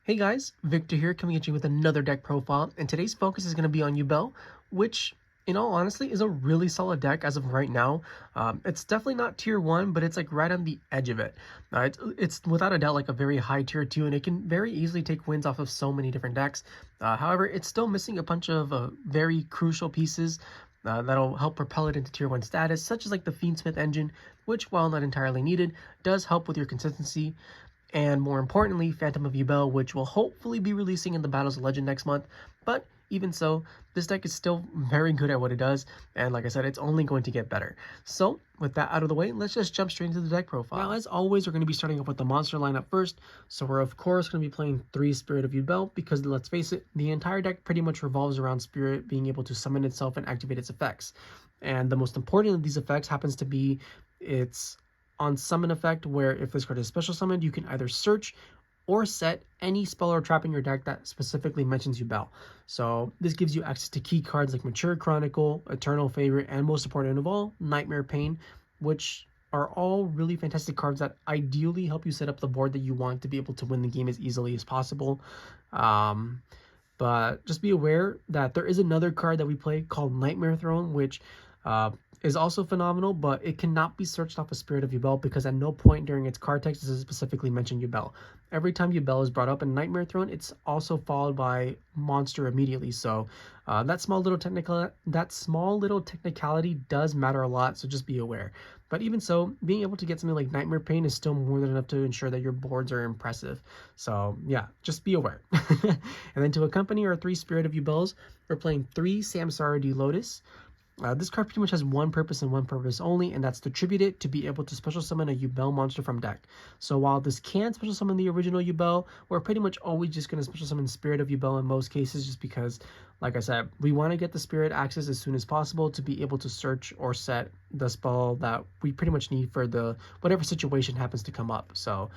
Hey guys, Victor here coming at you with another deck profile, and today's focus is going to be on Yubel, which in all honesty is a really solid deck as of right now. It's definitely not tier 1, but it's like right on the edge of it. It's without a doubt like a very high tier 2, and it can very easily take wins off of so many different decks. However, it's still missing a bunch of very crucial pieces that'll help propel it into tier 1 status, such as like the Fiendsmith engine, which while not entirely needed, does help with your consistency. And more importantly, Phantom of Yubel, which will hopefully be releasing in the Battles of Legend next month. But even so, this deck is still very good at what it does, and like I said, it's only going to get better. So, with that out of the way, let's just jump straight into the deck profile. Now, as always, we're going to be starting off with the monster lineup first. So we're of course going to be playing 3 Spirit of Yubel, because let's face it, the entire deck pretty much revolves around Spirit being able to summon itself and activate its effects. And the most important of these effects happens to be its on summon effect, where if this card is special summoned, you can either search or set any spell or trap in your deck that specifically mentions Yubel. So this gives you access to key cards like Mature Chronicle, Eternal Favorite, and most important of all, Nightmare Pain, which are all really fantastic cards that ideally help you set up the board that you want to be able to win the game as easily as possible. But just be aware that there is another card that we play called Nightmare Throne, which is also phenomenal, but it cannot be searched off a Spirit of Yubel because at no point during its card text does it specifically mention Yubel. Every time Yubel is brought up in Nightmare Throne, it's also followed by monster immediately. So that small little technicality does matter a lot. So just be aware. But even so, being able to get something like Nightmare Pain is still more than enough to ensure that your boards are impressive. So yeah, just be aware. And then to accompany our 3 Spirit of Yubels, we're playing 3 Samsara D Lotus. This card pretty much has one purpose and one purpose only, and that's to tribute it to be able to special summon a Yubel monster from deck. So while this can special summon the original Yubel, we're pretty much always just going to special summon Spirit of Yubel in most cases, just because, like I said, we want to get the Spirit access as soon as possible to be able to search or set the spell that we pretty much need for the whatever situation happens to come up. So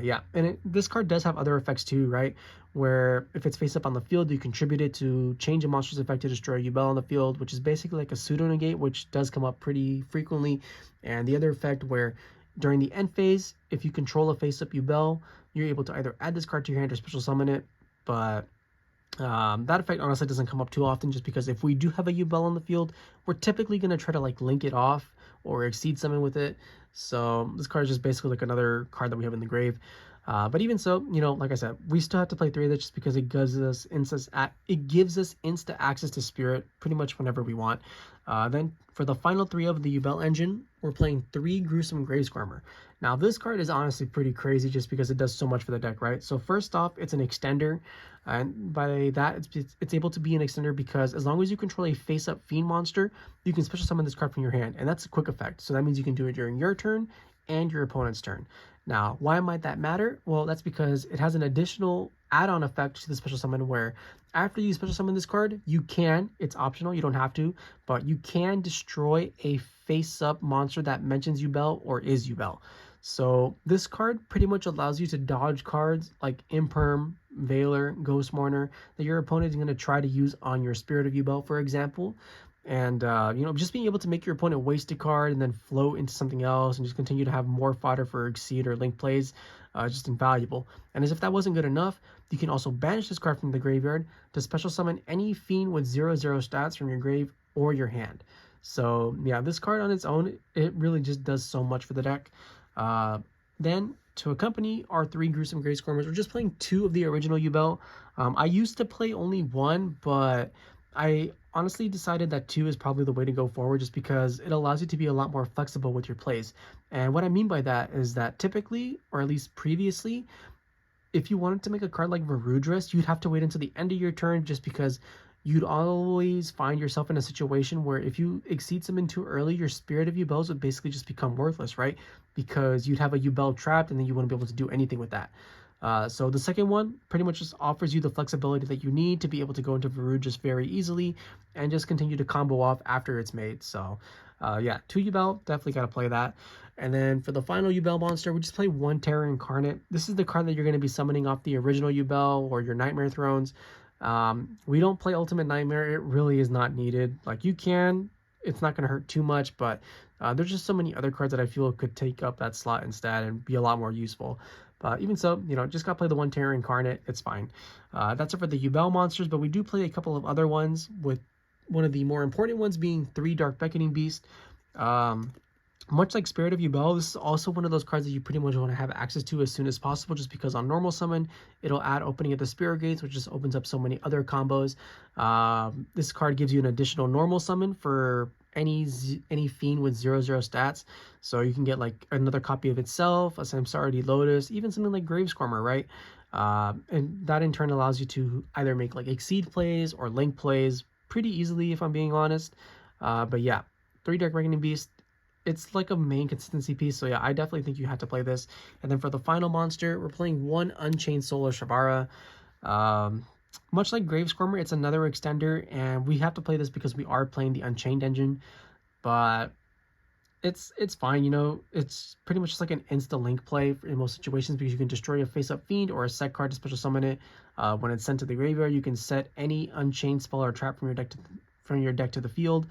yeah, and this card does have other effects too, right? Where if it's face up on the field, you contribute it to change a monster's effect to destroy a Yubel on the field, which is basically like a pseudo negate, which does come up pretty frequently. And the other effect where during the end phase, if you control a face up Yubel, you're able to either add this card to your hand or special summon it. But that effect honestly doesn't come up too often, just because if we do have a Yubel on the field, we're typically going to try to like link it off or exceed summon with it. So this card is just basically like another card that we have in the grave. But even so, you know, like I said, we still have to play 3 of this just because it gives us insta access to Spirit pretty much whenever we want. Then for the final 3 of the Yubel engine, we're playing 3 Gruesome Squirmer. Now this card is honestly pretty crazy just because it does so much for the deck, right? So first off, it's an extender, and by that it's able to be an extender because as long as you control a face-up fiend monster, you can special summon this card from your hand, and that's a quick effect. So that means you can do it during your turn and your opponent's turn. Now, why might that matter? Well, that's because it has an additional add-on effect to the special summon where after you special summon this card, you can, it's optional, you don't have to, but you can destroy a face-up monster that mentions Yubel or is Yubel. So this card pretty much allows you to dodge cards like Imperm, Veiler, Ghost Mourner that your opponent is going to try to use on your Spirit of Yubel, for example. And you know, just being able to make your opponent waste a card and then float into something else and just continue to have more fodder for Exceed or Link plays, just invaluable. And as if that wasn't good enough, you can also banish this card from the graveyard to special summon any fiend with 0/0 stats from your grave or your hand. So yeah, this card on its own, it really just does so much for the deck. Then to accompany our 3 Gruesome Squirmers, we're just playing 2 of the original Yubel. I used to play only 1, but I honestly decided that 2 is probably the way to go forward just because it allows you to be a lot more flexible with your plays. And what I mean by that is that typically, or at least previously, if you wanted to make a card like Varudras, you'd have to wait until the end of your turn just because you'd always find yourself in a situation where if you exceed summon too early, your Spirit of Yubels would basically just become worthless, right? Because you'd have a Yubel trapped and then you wouldn't be able to do anything with that. So the second one pretty much just offers you the flexibility that you need to be able to go into Varudras very easily and just continue to combo off after it's made. So yeah, 2 Yubel, definitely got to play that. And then for the final Yubel monster, we just play 1 Terror Incarnate. This is the card that you're going to be summoning off the original Yubel or your Nightmare Thrones. We don't play Ultimate Nightmare. It really is not needed. Like, you can, it's not going to hurt too much, but there's just so many other cards that I feel could take up that slot instead and be a lot more useful. But even so, you know, just gotta play the one Terror Incarnate, it's fine. That's it for the Yubel monsters, but we do play a couple of other ones, with one of the more important ones being 3 Dark Beckoning Beast. Much like Spirit of Yubel, this is also one of those cards that you pretty much want to have access to as soon as possible, just because on normal summon, it'll add Opening of the Spirit Gates, which just opens up so many other combos. This card gives you an additional normal summon for any fiend with 0/0 stats, so you can get like another copy of itself, a Samsara D Lotus, even something like Squirmer, right? And that in turn allows you to either make like Exceed plays or Link plays pretty easily, if I'm being honest. But yeah, 3 Dark Reckoning Beast, it's like a main consistency piece, so yeah, I definitely think you have to play this. And then for the final monster, we're playing 1 Unchained Solar Sharvara. Much like Squirmer, it's another extender, and we have to play this because we are playing the Unchained engine, but it's fine, you know. It's pretty much just like an insta link play in most situations, because you can destroy a face-up fiend or a set card to special summon it. When it's sent to the graveyard, you can set any Unchained spell or trap from your deck to the field.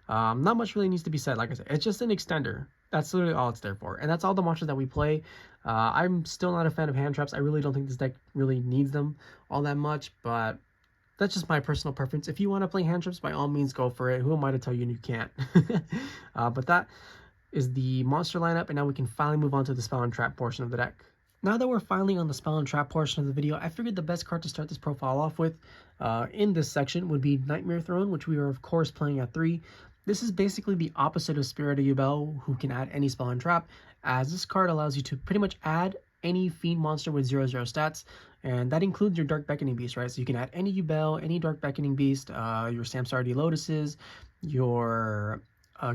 Not much really needs to be said. Like I said, it's just an extender. That's literally all it's there for, and that's all the monsters that we play. I'm still not a fan of hand traps. I really don't think this deck really needs them all that much, but that's just my personal preference. If you want to play hand traps, by all means go for it. Who am I to tell you you can't? But that is the monster lineup, and now we can finally move on to the spell and trap portion of the deck. Now that we're finally on the spell and trap portion of the video, I figured the best card to start this profile off with in this section would be Nightmare Throne, which we are of course playing at 3. This is basically the opposite of Spirit of Yubel, who can add any spell and trap, as this card allows you to pretty much add any fiend monster with 0/0 stats, and that includes your Dark Beckoning Beast, right? So you can add any Yubel, any Dark Beckoning Beast, your Samsara D Lotuses, your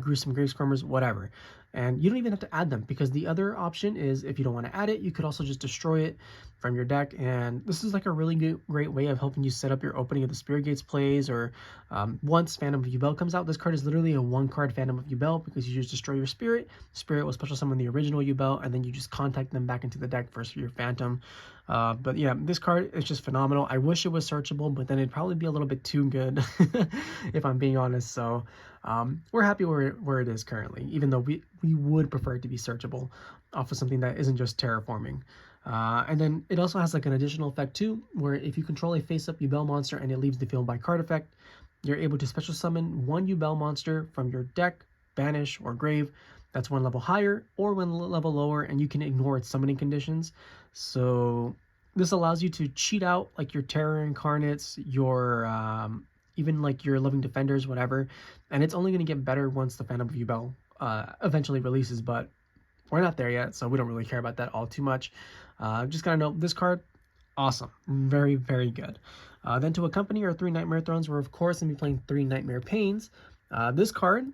Gruesome Squirmers, whatever. And you don't even have to add them, because the other option is, if you don't want to add it, you could also just destroy it from your deck. And this is like a really great way of helping you set up your Opening of the Spirit Gates plays, or once Phantom of Yubel comes out, this card is literally a 1-card Phantom of Yubel, because you just destroy your Spirit will special summon the original Yubel, and then you just contact them back into the deck for your Phantom. But yeah, this card is just phenomenal. I wish it was searchable, but then it'd probably be a little bit too good if I'm being honest. So we're happy where it is currently, even though we would prefer it to be searchable off of something that isn't just terraforming. And then it also has like an additional effect too, where if you control a face-up Yubel monster and it leaves the field by card effect, you're able to special summon 1 Yubel monster from your deck, banish, or grave that's 1 level higher or 1 level lower, and you can ignore its summoning conditions. So this allows you to cheat out like your Terror Incarnates, your even like your Living Defenders, whatever, and it's only going to get better once the Phantom of Yubel eventually releases, but we're not there yet, so we don't really care about that all too much. Just gotta know this card, awesome, very good. Then to accompany our 3 Nightmare Thrones, we're of course going to be playing 3 Nightmare Pains. This card,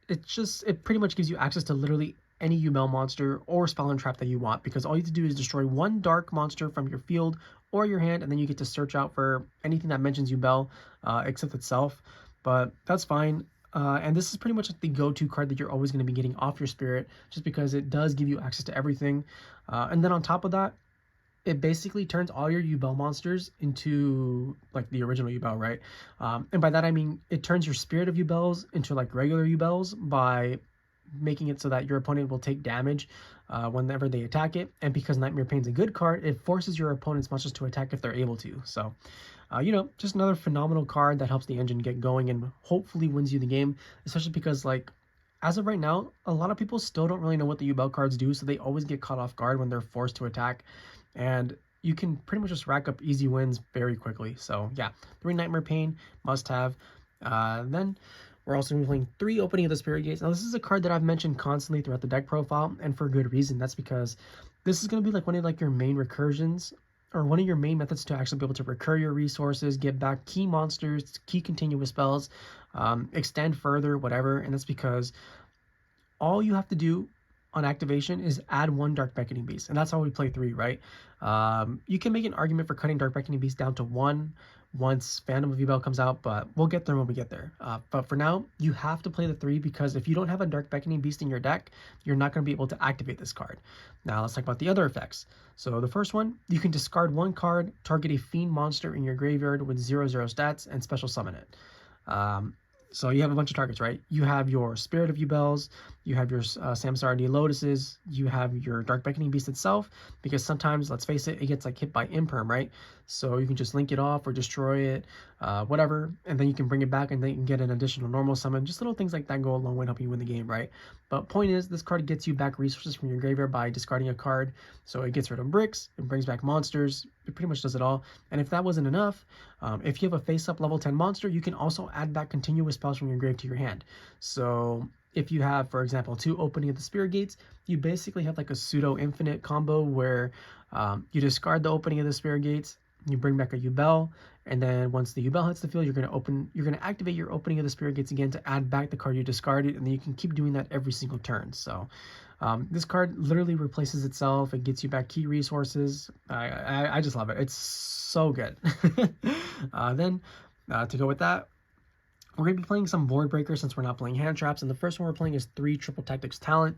it pretty much gives you access to literally any Yubel monster or spell and trap that you want, because all you have to do is destroy 1 dark monster from your field or your hand, and then you get to search out for anything that mentions Yubel except itself. But that's fine. And this is pretty much the go-to card that you're always going to be getting off your Spirit, just because it does give you access to everything. And then on top of that, it basically turns all your Yubel monsters into like the original Yubel, right? And by that I mean it turns your Spirit of Yubels into like regular Yubels by making it so that your opponent will take damage whenever they attack it. And because Nightmare Pain's a good card, it forces your opponent's monsters to attack if they're able to. So you know, just another phenomenal card that helps the engine get going and hopefully wins you the game, especially because like as of right now, a lot of people still don't really know what the Yubel cards do, so they always get caught off guard when they're forced to attack, and you can pretty much just rack up easy wins very quickly. So yeah, 3 Nightmare Pain, must have. Then we're also going to be playing 3 Opening of the Spirit Gates. Now this is a card that I've mentioned constantly throughout the deck profile, and for good reason. That's because this is going to be like one of like your main recursions, or one of your main methods to actually be able to recur your resources, get back key monsters, key continuous spells, extend further, whatever. And that's because all you have to do on activation is add 1 Dark Beckoning Beast, and that's how we play 3, right? You can make an argument for cutting Dark Beckoning Beast down to 1 once Phantom of Yubel comes out, but we'll get there when we get there. But for now, you have to play the 3, because if you don't have a Dark Beckoning Beast in your deck, you're not going to be able to activate this card. Now let's talk about the other effects. So the first one, you can discard 1 card, target a fiend monster in your graveyard with 0/0 stats, and special summon it. So you have a bunch of targets, right? You have your Spirit of Yubels, you have your Samsara D Lotuses, you have your Dark Beckoning Beast itself, because sometimes, let's face it, it gets like hit by imperm, right? So you can just link it off or destroy it, whatever, and then you can bring it back and then you can get an additional normal summon. Just little things like that go a long way to help you win the game, right? But point is, this card gets you back resources from your graveyard by discarding a card. So it gets rid of bricks, it brings back monsters, it pretty much does it all. And if that wasn't enough, if you have a face-up level 10 monster, you can also add back continuous spells from your grave to your hand. So if you have, for example, 2 opening of the spirit gates, you basically have like a pseudo infinite combo where you discard the opening of the spirit gates, you bring back a Yubel, and then once the Yubel hits the field, you're gonna activate your opening of the spirit gates again to add back the card you discarded, and then you can keep doing that every single turn. So this card literally replaces itself and gets you back key resources. I just love it. It's so good. Then to go with that, we're going to be playing some board breakers since we're not playing hand traps, and the first one we're playing is 3 Triple Tactics Talent,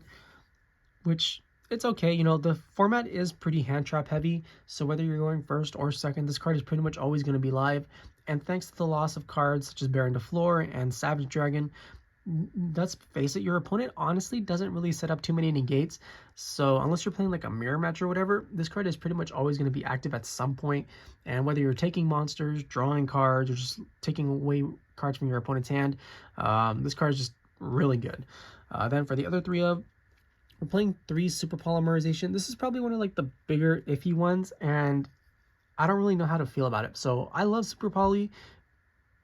which it's okay. You know, the format is pretty hand trap heavy, so whether you're going first or second, this card is pretty much always going to be live. And thanks to the loss of cards such as Baron de Flor and Savage Dragon, let's face it, your opponent honestly doesn't really set up too many negates. So unless you're playing like a mirror match or whatever, this card is pretty much always going to be active at some point. And whether you're taking monsters, drawing cards, or just taking away cards from your opponent's hand, this card is just really good. Then for the other 3 of, we're playing 3 Super Polymerization. This is probably one of like the bigger iffy ones, and I don't really know how to feel about it. So I love Super Poly,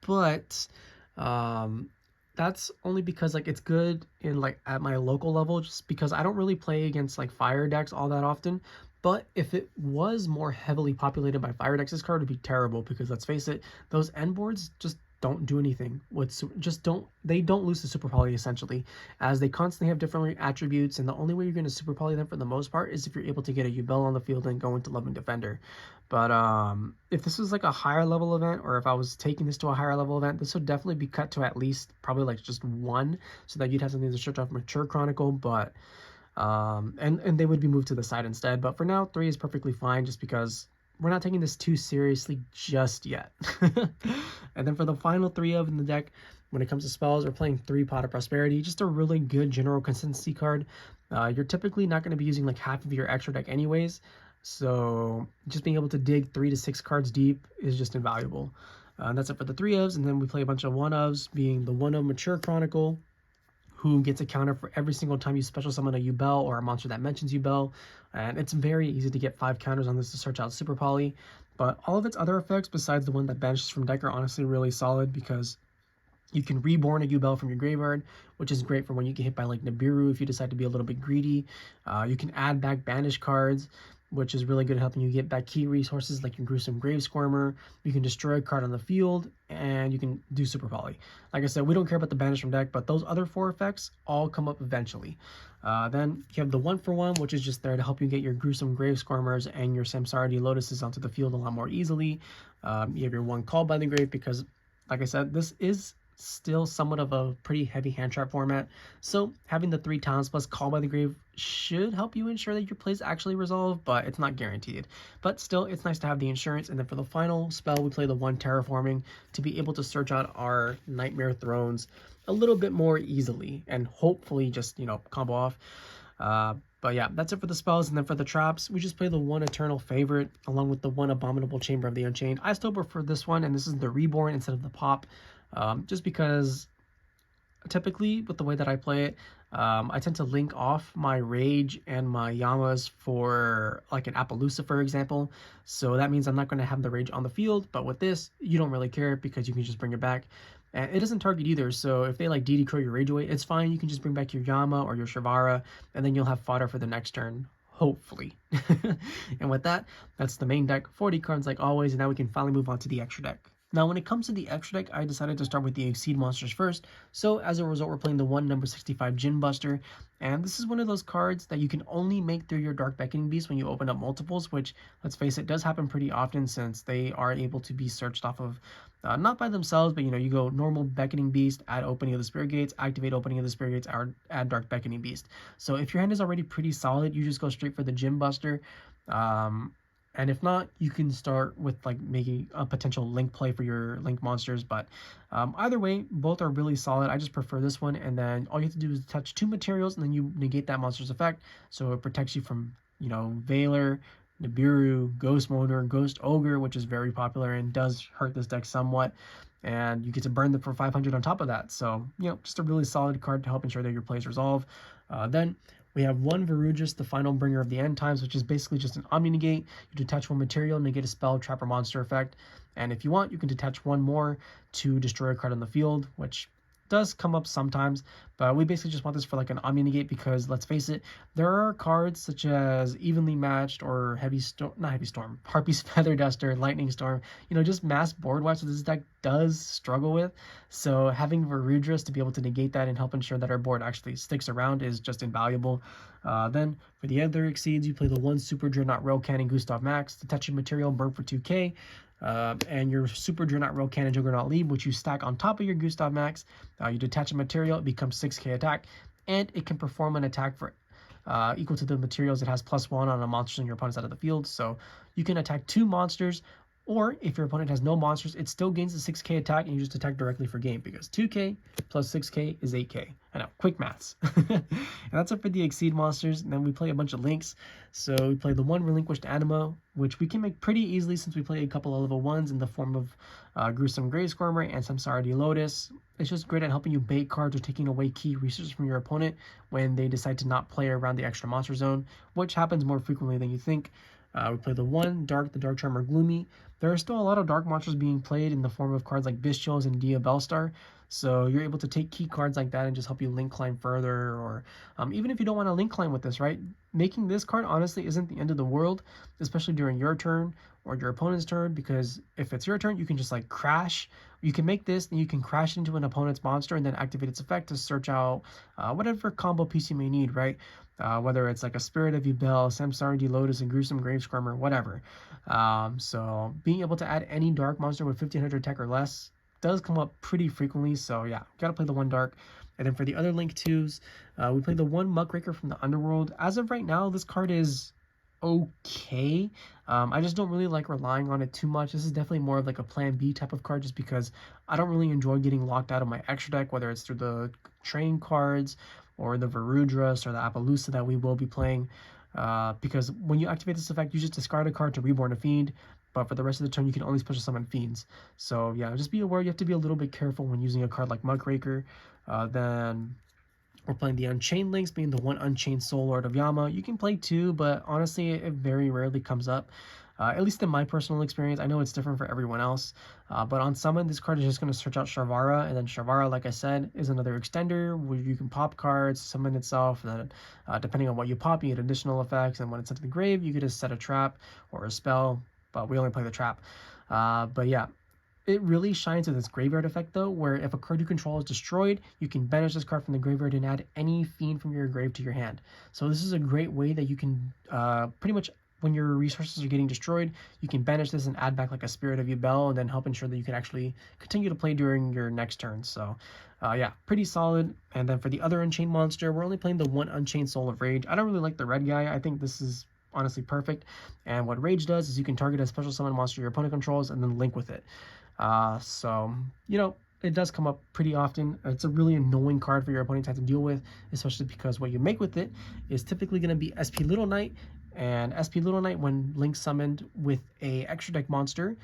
but that's only because like it's good in like at my local level, just because I don't really play against like fire decks all that often. But if it was more heavily populated by fire decks, this card would be terrible, because let's face it, those end boards just don't do anything with they don't lose to super poly essentially, as they constantly have different attributes, and the only way you're going to super poly them for the most part is if you're able to get a Yubel on the field and go into Loving Defender. But if this was like a higher level event, or if I was taking this to a higher level event, this would definitely be cut to at least probably like just 1, so that you'd have something to search off Mature Chronicle. But and they would be moved to the side instead. But for now, 3 is perfectly fine, just because we're not taking this too seriously just yet. And then for the final 3 of in the deck, when it comes to spells, we're playing 3 Pot of Prosperity, just a really good general consistency card. You're typically not going to be using like half of your extra deck anyways, so just being able to dig 3 to 6 cards deep is just invaluable. And that's it for the 3 ofs, and then we play a bunch of 1 ofs, being the 1 of Mature Chronicle, who gets a counter for every single time you special summon a Yubel or a monster that mentions Yubel. And it's very easy to get 5 counters on this to search out Super Poly. But all of its other effects, besides the one that banishes from deck, are honestly really solid, because you can reborn a Yubel from your graveyard, which is great for when you get hit by like Nibiru if you decide to be a little bit greedy. You can add back banished cards, which is really good at helping you get back key resources like your Gruesome Grave Squirmer. You can destroy a card on the field, and you can do Super Poly. Like I said, we don't care about the banish from deck, but those other 4 effects all come up eventually. Then you have the 1-for-1, which is just there to help you get your Gruesome Grave Squirmers and your Samsara D Lotuses onto the field a lot more easily. You have your 1 Called by the Grave, because, like I said, this is still somewhat of a pretty heavy hand trap format, so having the 3 talents plus Call by the Grave should help you ensure that your plays actually resolve, but it's not guaranteed. But still, it's nice to have the insurance. And then for the final spell, we play the 1 Terraforming to be able to search out our Nightmare Thrones a little bit more easily, and hopefully just, you know, combo off. But yeah, that's it for the spells. And then for the traps, we just play the 1 Eternal Favorite along with the 1 Abominable Chamber of the Unchained. I still prefer this one, and this is the Reborn instead of the Pop. Just because typically with the way that I play it, I tend to link off my Rage and my Yamas for like an Apollousa, for example. So that means I'm not going to have the Rage on the field, but with this, you don't really care, because you can just bring it back. And it doesn't target either, so if they like DD Crow your Rage away, it's fine. You can just bring back your Yama or your Sharvara, and then you'll have fodder for the next turn, hopefully. And with that, that's the main deck, 40 cards like always, and now we can finally move on to the extra deck. Now, when it comes to the extra deck, I decided to start with the Exceed monsters first, so as a result, we're playing the 1 number 65 Djinn Buster, and this is one of those cards that you can only make through your Dark Beckoning Beast when you open up multiples, which, let's face it, does happen pretty often, since they are able to be searched off of, not by themselves, but, you know, you go normal Beckoning Beast, add Opening of the Spirit Gates, activate Opening of the Spirit Gates, or add Dark Beckoning Beast. So if your hand is already pretty solid, you just go straight for the Djinn Buster. And if not, you can start with like making a potential link play for your link monsters. But either way, both are really solid. I just prefer this one. And then all you have to do is touch 2 materials, and then you negate that monster's effect. So it protects you from, you know, Veiler, Nibiru, Ghost Motor, Ghost Ogre, which is very popular and does hurt this deck somewhat. And you get to burn them for 500 on top of that. So, you know, just a really solid card to help ensure that your plays resolve. Then we have one Varudras, the final bringer of the end times, which is basically just an omni negate. You detach one material, negate a spell, trap, or monster effect. And if you want, you can detach one more to destroy a card on the field, which does come up sometimes, but we basically just want this for like an omni negate because let's face it, there are cards such as Evenly Matched or Harpy's Feather Duster, Lightning Storm, you know, just mass board wipes that this deck does struggle with. So having Varudras to be able to negate that and help ensure that our board actually sticks around is just invaluable. Then for the other exceeds, you play the one Superdreadnought Rail Cannon Gustav Max, the touching material, burn for 2k. And your Superdreadnought Rail Cannon Juggernaut Liebe, which you stack on top of your Gustav Max. You detach a material, it becomes 6k attack, and it can perform an attack for equal to the materials. It has +1 on a monster in your opponent's out of the field, so you can attack 2 monsters, or if your opponent has no monsters, it still gains a 6k attack, and you just attack directly for game, because 2k plus 6k is 8k. I know, quick maths. And that's it for the Exceed monsters. And then we play a bunch of links. So we play the one Relinquished Anima, which we can make pretty easily since we play a couple of level 1s in the form of Gruesome Squirmer and Samsara D Lotus. It's just great at helping you bait cards or taking away key resources from your opponent when they decide to not play around the extra monster zone, which happens more frequently than you think. We play the one Dharc, the Dark Charmer Gloomy. There are still a lot of dark monsters being played in the form of cards like Bestials and Diabellstar. So you're able to take key cards like that and just help you link climb further, or even if you don't want to link climb with this, right? Making this card honestly isn't the end of the world, especially during your turn or your opponent's turn, because if it's your turn, you can just like crash. You can make this, and you can crash into an opponent's monster and then activate its effect to search out whatever combo piece you may need, right? Whether it's like a Spirit of Yubel, Samsara D Lotus, and Gruesome Squirmer, whatever. So being able to add any dark monster with 1500 attack or less does come up pretty frequently. So yeah, gotta play the one Dharc. And then for the other Link 2s, we play the one Muckraker from the Underworld. As of right now, this card is okay. I just don't really like relying on it too much. This is definitely more of like a plan B type of card, just because I don't really enjoy getting locked out of my extra deck, whether it's through the train cards or the Varudras or the Apollousa that we will be playing. Because when you activate this effect, you just discard a card to reborn a fiend, but for the rest of the turn, you can only special summon fiends. So yeah, just be aware, you have to be a little bit careful when using a card like Muckraker. Then we're playing the Unchained links, being the one Unchained Soul Lord of Yama. You can play 2, but honestly, it very rarely comes up. At least in my personal experience. I know it's different for everyone else. But on summon, this card is just going to search out Sharvara. And then Sharvara, like I said, is another extender where you can pop cards, summon itself. And then depending on what you pop, you get additional effects. And when it's sent to the grave, you get to set a trap or a spell. But we only play the trap. But yeah. It really shines with its graveyard effect, though, where if a card you control is destroyed, you can banish this card from the graveyard and add any fiend from your grave to your hand. So this is a great way that you can pretty much, when your resources are getting destroyed, you can banish this and add back like a Spirit of Yubel, and then help ensure that you can actually continue to play during your next turn. So yeah, pretty solid. And then for the other Unchained monster, we're only playing the one Unchained Soul of Rage. I don't really like the red guy. I think this is honestly perfect. And what Rage does is you can target a special summon monster your opponent controls and then link with it. So, you know, it does come up pretty often. It's a really annoying card for your opponent to have to deal with, especially because what you make with it is typically going to be SP Little Knight, and SP Little Knight, when link summoned with a extra deck monster,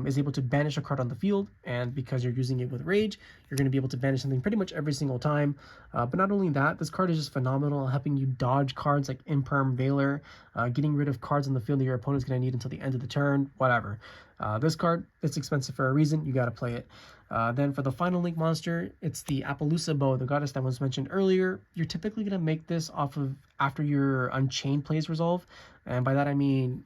is able to banish a card on the field, and because you're using it with Rage, you're going to be able to banish something pretty much every single time. But not only that, this card is just phenomenal, helping you dodge cards like Imperm, Veiler, getting rid of cards on the field that your opponent's going to need until the end of the turn, whatever. This card, it's expensive for a reason. You got to play it. Then for the final link monster, it's the Apollousa bow, the goddess that was mentioned earlier. You're typically going to make this off of after your Unchained plays resolve. And by that I mean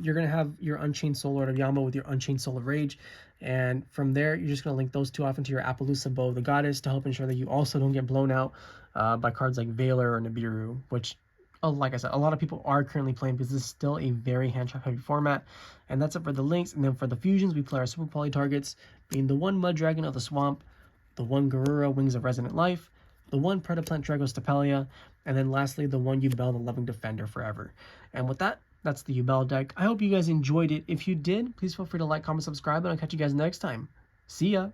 you're going to have your Unchained Soul Lord of Yama with your Unchained Soul of Rage. And from there, you're just going to link those two off into your Apollousa bow, the goddess, to help ensure that you also don't get blown out by cards like Veiler or Nibiru, which, like I said, a lot of people are currently playing because this is still a very hand trap heavy format. And that's it for the links. And then for the fusions, we play our super poly targets, being the one Mud Dragon of the Swamp, the one Garura Wings of Resonant Life, the one Predaplant Dragos Tapelia, and then lastly the one Yubel, the Loving Defender Forever. And with that, That's the Yubel deck. I hope you guys enjoyed it. If you did, please feel free to like, comment, subscribe, and I'll catch you guys next time. See ya!